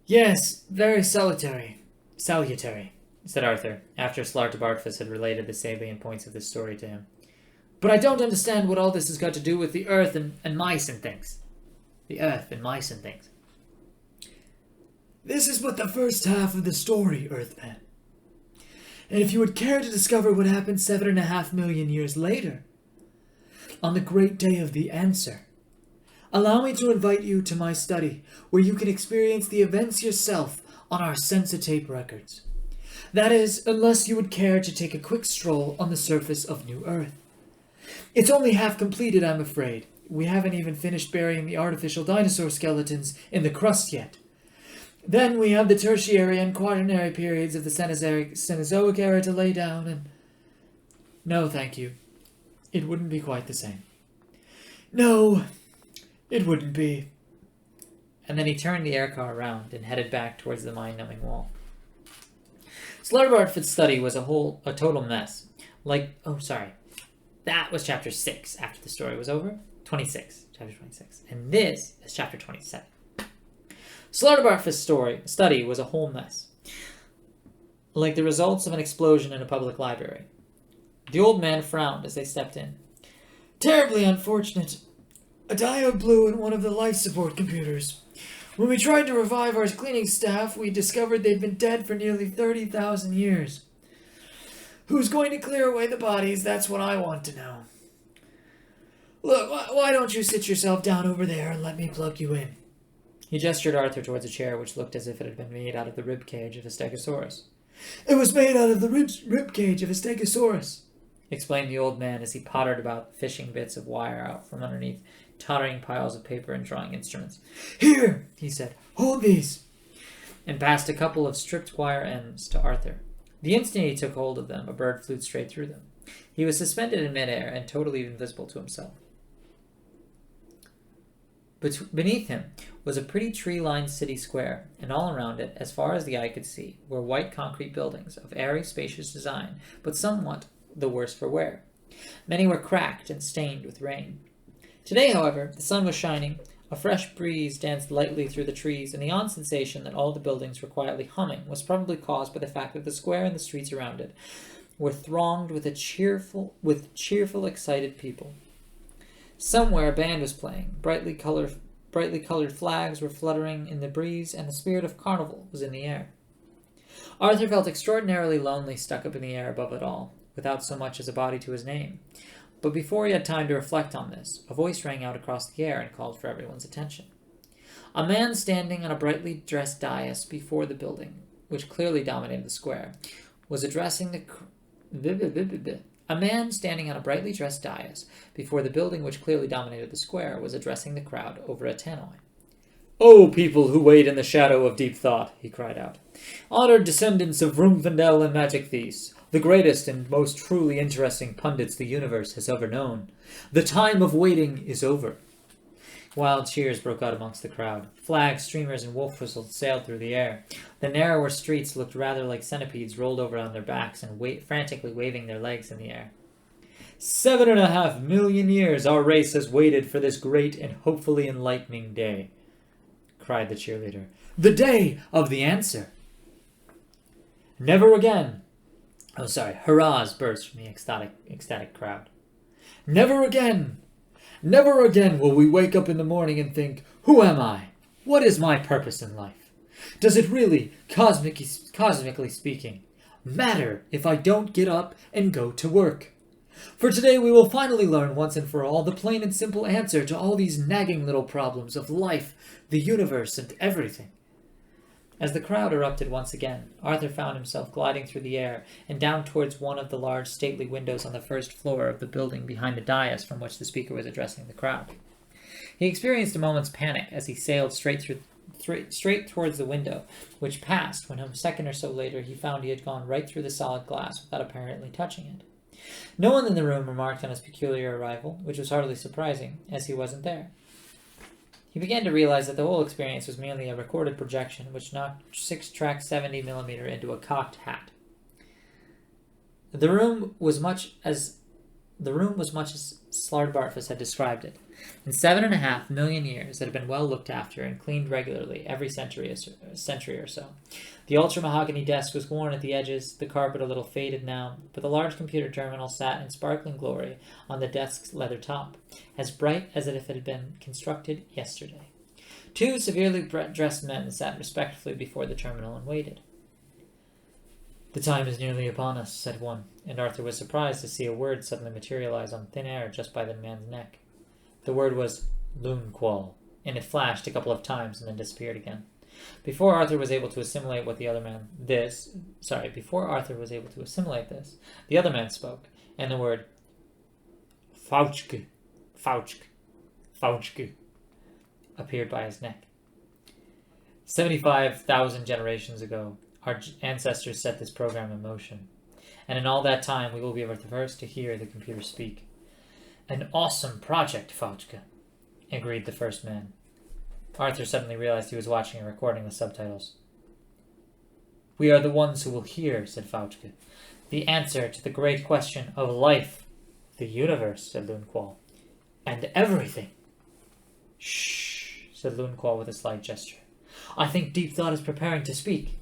Yes, very salutary, said Arthur, after Slartibartfus had related the salient points of the story to him. But I don't understand what all this has got to do with the earth and mice and things. The earth and mice and things. This is but the first half of the story, Earthman. And if you would care to discover what happened 7.5 million years later, on the great day of the answer, allow me to invite you to my study, where you can experience the events yourself on our Sensitape records. That is, unless you would care to take a quick stroll on the surface of New Earth. It's only half completed, I'm afraid. We haven't even finished burying the artificial dinosaur skeletons in the crust yet. Then we have the tertiary and quaternary periods of the Cenozoic era to lay down, and... No, thank you. It wouldn't be quite the same. No, it wouldn't be. And then he turned the air car around and headed back towards the mind-numbing wall. Slartibartfus's study was a total mess. That was chapter 6 after the story was over. Chapter 26. And this is chapter 27. Slartibartfus's study was a whole mess. Like the results of an explosion in a public library. The old man frowned as they stepped in. Terribly unfortunate. A diode blew in one of the life support computers. When we tried to revive our cleaning staff, we discovered they'd been dead for nearly 30,000 years. Who's going to clear away the bodies? That's what I want to know. Look, why don't you sit yourself down over there and let me plug you in? He gestured Arthur towards a chair which looked as if it had been made out of the rib cage of a stegosaurus. It was made out of the rib cage of a stegosaurus, explained the old man as he pottered about fishing bits of wire out from underneath tottering piles of paper and drawing instruments. Here, he said, hold these, and passed a couple of stripped wire ends to Arthur. The instant he took hold of them, a bird flew straight through them. He was suspended in midair and totally invisible to himself. Beneath him was a pretty tree-lined city square, and all around it, as far as the eye could see, were white concrete buildings of airy, spacious design, but somewhat the worse for wear. Many were cracked and stained with rain. Today, however, the sun was shining, a fresh breeze danced lightly through the trees, and the odd sensation that all the buildings were quietly humming was probably caused by the fact that the square and the streets around it were thronged with cheerful, excited people. Somewhere a band was playing, brightly colored flags were fluttering in the breeze, and the spirit of carnival was in the air. Arthur felt extraordinarily lonely stuck up in the air above it all, without so much as a body to his name. But before he had time to reflect on this, a voice rang out across the air and called for everyone's attention. A man standing on a brightly dressed dais before the building, which clearly dominated the square, was addressing the crowd over a tannoy. "O people who wait in the shadow of deep thought," he cried out. "Honored descendants of Rumfendel and Magic Thies, the greatest and most truly interesting pundits the universe has ever known. The time of waiting is over." Wild cheers broke out amongst the crowd. Flags, streamers, and wolf whistles sailed through the air. The narrower streets looked rather like centipedes rolled over on their backs and frantically waving their legs in the air. 7.5 million years our race has waited for this great and hopefully enlightening day, cried the cheerleader. The day of the answer. Never again. Hurrahs burst from the ecstatic crowd. Never again will we wake up in the morning and think, who am I? What is my purpose in life? Does it really, cosmically speaking, matter if I don't get up and go to work? For today we will finally learn once and for all the plain and simple answer to all these nagging little problems of life, the universe, and everything. As the crowd erupted once again, Arthur found himself gliding through the air and down towards one of the large stately windows on the first floor of the building behind the dais from which the speaker was addressing the crowd. He experienced a moment's panic as he sailed straight towards the window, which passed when a second or so later he found he had gone right through the solid glass without apparently touching it. No one in the room remarked on his peculiar arrival, which was hardly surprising, as he wasn't there. He began to realize that the whole experience was merely a recorded projection which knocked 6-track 70mm into a cocked hat. The room was much as The room was much as Slardbarfus had described it. In 7.5 million years, it had been well looked after and cleaned regularly every century or so. The ultra-mahogany desk was worn at the edges, the carpet a little faded now, but the large computer terminal sat in sparkling glory on the desk's leather top, as bright as if it had been constructed yesterday. 2 severely dressed men sat respectfully before the terminal and waited. "The time is nearly upon us," said one, and Arthur was surprised to see a word suddenly materialize on thin air just by the man's neck. The word was "Loonqual," and it flashed a couple of times and then disappeared again. Before Arthur was able to assimilate the other man spoke, and the word "Fauchke," appeared by his neck. 75,000 generations ago, our ancestors set this program in motion, and in all that time we will be the first to hear the computer speak. "An awesome project, Fauchke," agreed the first man. Arthur suddenly realized he was watching a recording with subtitles. "We are the ones who will hear," said Fauchke. "The answer to the great question of life, the universe," said Loonqual, "and everything." "Shh," said Loonqual with a slight gesture. "I think Deep Thought is preparing to speak."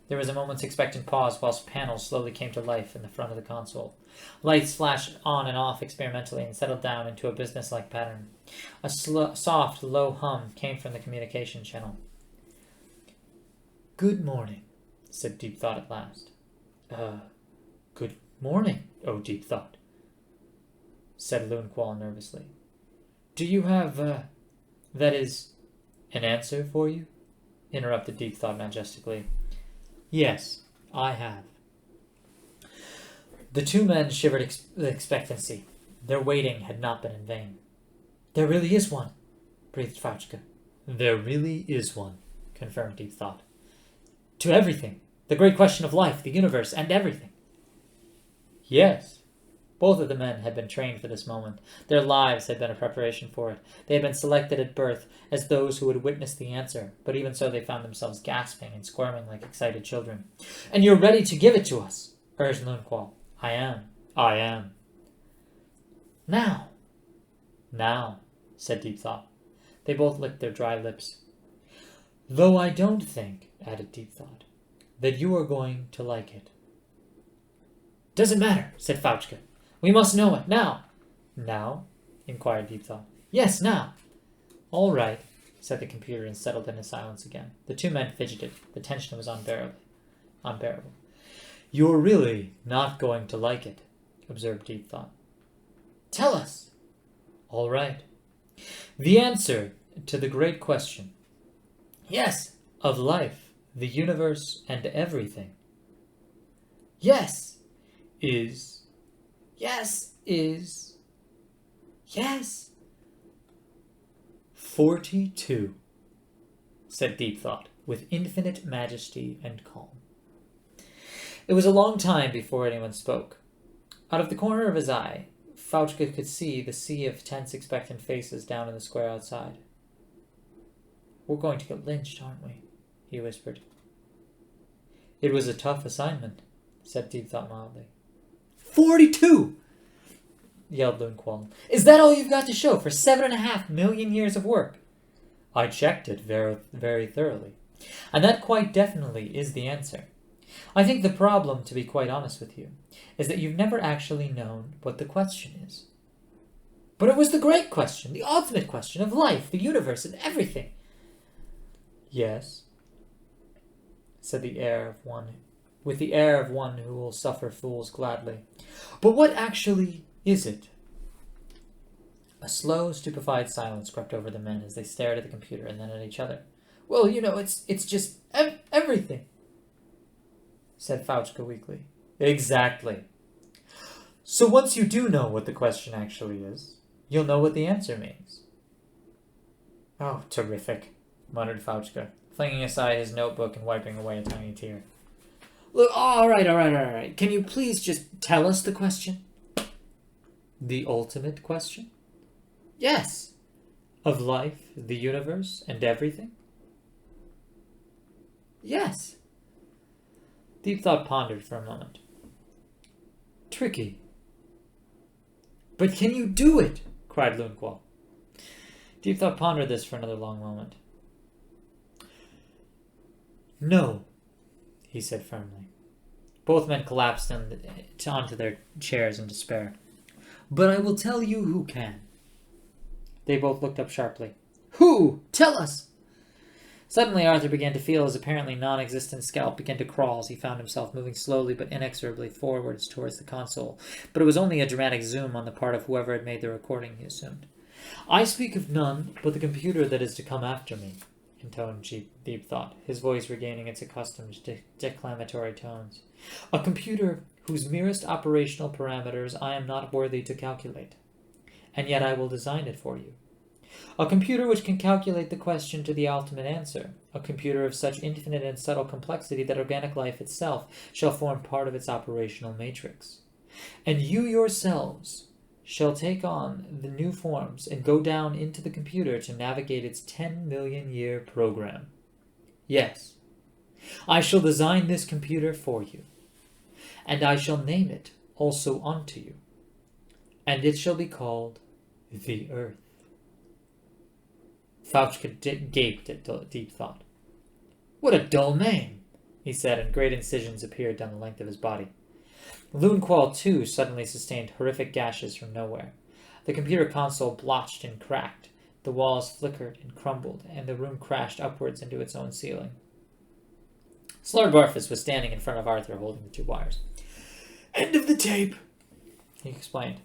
There was a moment's expectant pause whilst panels slowly came to life in the front of the console. Lights flashed on and off experimentally and settled down into a business-like pattern. A soft, low hum came from the communication channel. "Good morning," said Deep Thought at last. Good morning, oh Deep Thought," said Loonqual nervously. "Do you have, that is, an answer for you?" interrupted Deep Thought majestically. "Yes, I have." The 2 men shivered with expectancy. Their waiting had not been in vain. "There really is one," breathed Fauchke. "There really is one," confirmed Deep Thought. "To everything. The great question of life, the universe, and everything." Yes. Both of the men had been trained for this moment. Their lives had been a preparation for it. They had been selected at birth as those who would witness the answer, but even so they found themselves gasping and squirming like excited children. "And you're ready to give it to us," urged Loonqual. I am. Now, said Deep Thought. They both licked their dry lips. "Though I don't think," added Deep Thought, "that you are going to like it." "Doesn't matter," said Fauchke. "We must know it, now." "Now?" inquired Deep Thought. "Yes, now." "All right," said the computer and settled into silence again. The 2 men fidgeted. The tension was unbearable. "You're really not going to like it," observed Deep Thought. "Tell us." "All right. The answer to the great question." "Yes." "Of life, the universe, and everything." "Yes." "Is." "Yes." "Is." "Yes." 42, said Deep Thought, with infinite majesty and calm. It was a long time before anyone spoke. Out of the corner of his eye, Fauchke could see the sea of tense, expectant faces down in the square outside. "We're going to get lynched, aren't we?" he whispered. "It was a tough assignment," said Deep Thought mildly. 42! yelled Loonqual. "Is that all you've got to show for 7.5 million years of work?" "I checked it very, very thoroughly. And that quite definitely is the answer. I think the problem, to be quite honest with you, is that you've never actually known what the question is." "But it was the great question, the ultimate question of life, the universe, and everything." "Yes," said the air of one, with the air of one who will suffer fools gladly. "But what actually is it?" A slow, stupefied silence crept over the men as they stared at the computer and then at each other. "Well, it's just everything," said Fauchke weakly. "Exactly. So once you do know what the question actually is, you'll know what the answer means." "Oh, terrific," muttered Fauchke, flinging aside his notebook and wiping away a tiny tear. "Look, all right. Can you please just tell us the question?" "The ultimate question?" "Yes." "Of life, the universe, and everything?" "Yes." Deep Thought pondered for a moment. "Tricky." But can you do it? Cried Lunqual. Deep Thought pondered this for another long moment. No, he said firmly. Both men collapsed onto their chairs in despair. But I will tell you who can. They both looked up sharply. Who? Tell us! Suddenly Arthur began to feel his apparently non-existent scalp begin to crawl as he found himself moving slowly but inexorably forwards towards the console. But it was only a dramatic zoom on the part of whoever had made the recording, he assumed. I speak of none but the computer that is to come after me, intoned Deep Thought, his voice regaining its accustomed declamatory tones. A computer whose merest operational parameters I am not worthy to calculate. And yet I will design it for you. A computer which can calculate the question to the ultimate answer. A computer of such infinite and subtle complexity that organic life itself shall form part of its operational matrix. And you yourselves shall take on the new forms and go down into the computer to navigate its 10-million-year program. Yes, I shall design this computer for you, and I shall name it also unto you, and it shall be called the Earth. Fauch gaped at Deep Thought. What a dull name, he said, and great incisions appeared down the length of his body. Lunqual, too, suddenly sustained horrific gashes from nowhere. The computer console blotched and cracked, the walls flickered and crumbled, and the room crashed upwards into its own ceiling. Slurgarfus was standing in front of Arthur, holding the two wires. End of the tape, he explained.